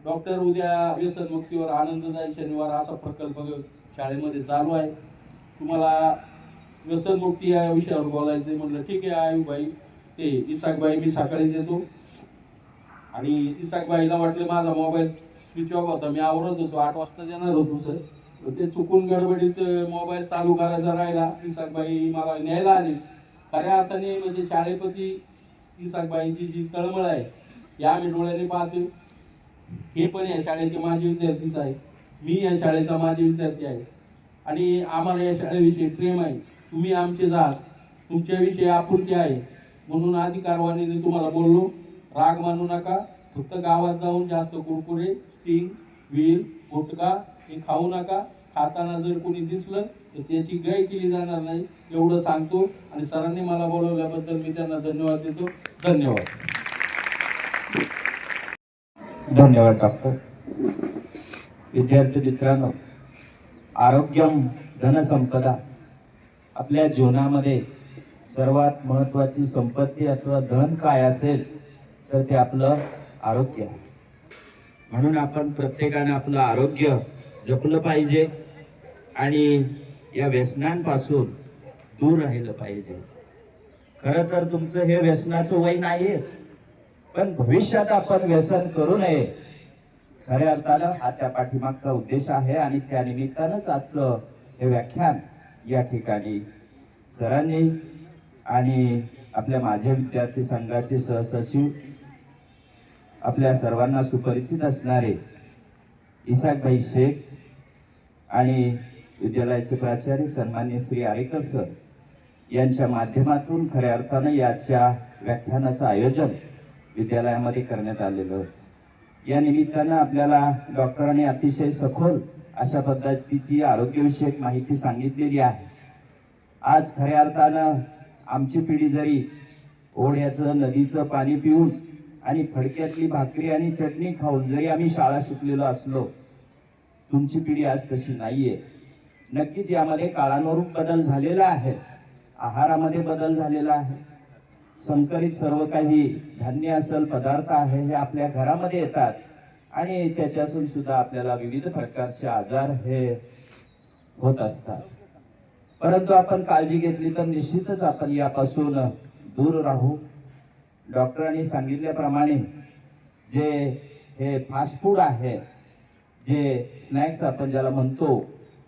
डॉक्टर उद्या व्यसनमुक्तीवर आनंददायी शनिवार असा प्रकल्प शाळेमध्ये चालू आहे, तुम्हाला व्यसनमुक्ती या विषयावर बोलायचं. म्हटलं ठीक आहे आयुबाई, ते इसाकबाई मी सकाळीच येतो. आणि इसाकबाईला वाटलं माझा मोबाईल स्विच ऑफ होता, मी आवरत होतो, 8 वाजता येणार होतो सर, ते चुकून गडबडीत मोबाईल चालू करायचा राहिला. इसाकबाई मला न्यायला आली. खऱ्या अर्थाने म्हणजे शाळेपती इसाकबाईंची जी तळमळ आहे या आम्ही डोळ्याने पाहतो. हे पण या शाळेचे माजी विद्यार्थीच आहे, मी या शाळेचा माजी विद्यार्थी आहे, आणि आम्हाला या शाळेविषयी प्रेम आहे. तुम्ही आमचे जात, तुमच्याविषयी आपुलकी आहे, म्हणून अधिकारवाणीने तुम्हाला बोललो. राग मानू नका. फक्त गावात जाऊन जास्त कुरकुरे, स्टिंग, व्हील, गुटखा हे खाऊ नका. खाताना जर कोणी दिसलं तर त्याची गय केली जाणार नाही, एवढं सांगतो. आणि सरांनी मला बोलवल्याबद्दल मी त्यांना धन्यवाद देतो. धन्यवाद. धन्यवाद डॉक्टर. विद्यार्थी मित्रांनो, आरोग्यम धनसंपदा. आपल्या जीवनामध्ये सर्वात महत्वाची संपत्ती अथवा धन काय असेल तर ते आपलं आरोग्य. म्हणून आपण प्रत्येकाने आपलं आरोग्य जपलं पाहिजे आणि या व्यसनांपासून दूर राहिलं पाहिजे. खरं तर तुमचं हे व्यसनाचं वय नाहीये, पण भविष्यात आपण व्यसन करू नये, खऱ्या अर्थानं हा त्या पाठीमागचा उद्देश आहे. आणि त्या निमित्तानंच आजचं हे व्याख्यान या ठिकाणी सरांनी आणि आपल्या माझे विद्यार्थी संघाचे सहसचिव, आपल्या सर्वांना सुपरिचित असणारे इसाकभाई शेख आणि विद्यालयाचे प्राचार्य सन्माननीय श्री आरेकर सर यांच्या माध्यमातून खऱ्या अर्थानं याच्या व्याख्यानाचं आयोजन विद्यालयामध्ये करण्यात आलेलं होतं. या निमित्तानं आपल्याला डॉक्टरांनी अतिशय सखोल अशा पद्धतीची आरोग्यविषयक माहिती सांगितलेली आहे. आज खऱ्या अर्थानं आमची पिढी जरी ओढ्याचं नदीचं पाणी पिऊन आणि फडक्यातली भाकरी आणि चटणी खाऊन जरी आम्ही शाळा शिकलेलो असलो, तुमची पिढी आज तशी नाहीये. नक्कीच यामध्ये काळानुरूप बदल झालेला आहे, आहारामध्ये बदल झालेला आहे. संकरित सर्व काही धान्य असेल पदार्थ आहे हे आपल्या घरामध्ये येतात आणि त्याच्यातून सुद्धा आपल्याला विविध प्रकारचे आजार हे होत असतात. परंतु आपण काळजी घेतली तर निश्चितच आपण यापासून दूर राहू. डॉक्टरांनी सांगितल्याप्रमाणे जे हे फास्ट फूड आहे, जे स्नॅक्स आपण ज्याला म्हणतो,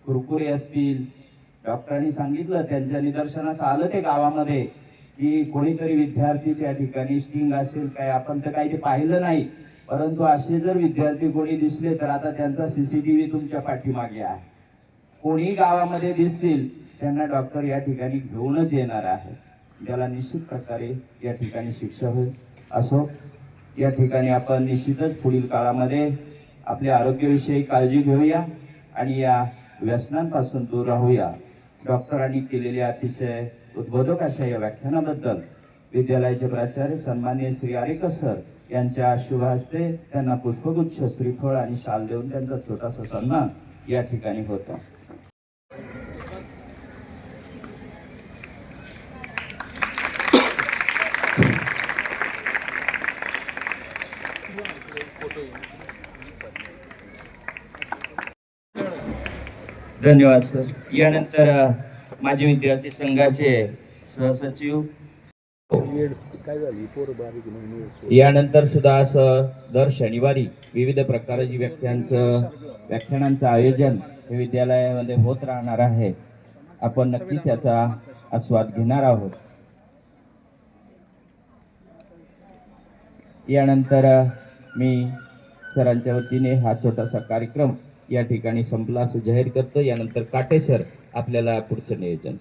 कुरकुरे असतील, डॉक्टरांनी सांगितलं, त्यांच्या निदर्शनास आलं ते गावामध्ये की कोणीतरी विद्यार्थी त्या ठिकाणी स्टिंग असेल काय, आपण तर काही ते पाहिलं नाही, परंतु असे जर विद्यार्थी कोणी दिसले तर आता त्यांचा CCTV तुमच्या पाठीमागे आहे. कोणी गावामध्ये दिसतील त्यांना डॉक्टर या ठिकाणी घेऊनच येणार आहे. त्याला निश्चित प्रकारे या ठिकाणी शिक्षा होईल. असो, या ठिकाणी आपण निश्चितच पुढील काळामध्ये आपल्या आरोग्याविषयी काळजी घेऊया आणि या व्यसनांपासून दूर राहूया. डॉक्टरांनी केलेल्या अतिशय उद्बोधक अशा या व्याख्यानाबद्दल विद्यालयाचे प्राचार्य सन्माननीय श्री आरेकर सर यांच्या शुभ हस्ते त्यांना पुष्पगुच्छ, श्रीफळ आणि शाल देऊन त्यांचा छोटासा सन्मान या ठिकाणी होतो. धन्यवाद सर. यानंतर माजी विद्यार्थी संघाचे सहसचिव, यानंतर सुद्धा असं दर शनिवारी विविध प्रकारची व्याख्यानांचं आयोजन हे विद्यालयामध्ये होत राहणार आहे. आपण नक्की त्याचा आस्वाद घेणार आहोत. यानंतर मी सरांच्या वतीने हा छोटासा कार्यक्रम या ठिकाणी संपला असं जाहीर करतो. यानंतर काटे सर आपल्याला पुढचं नियोजन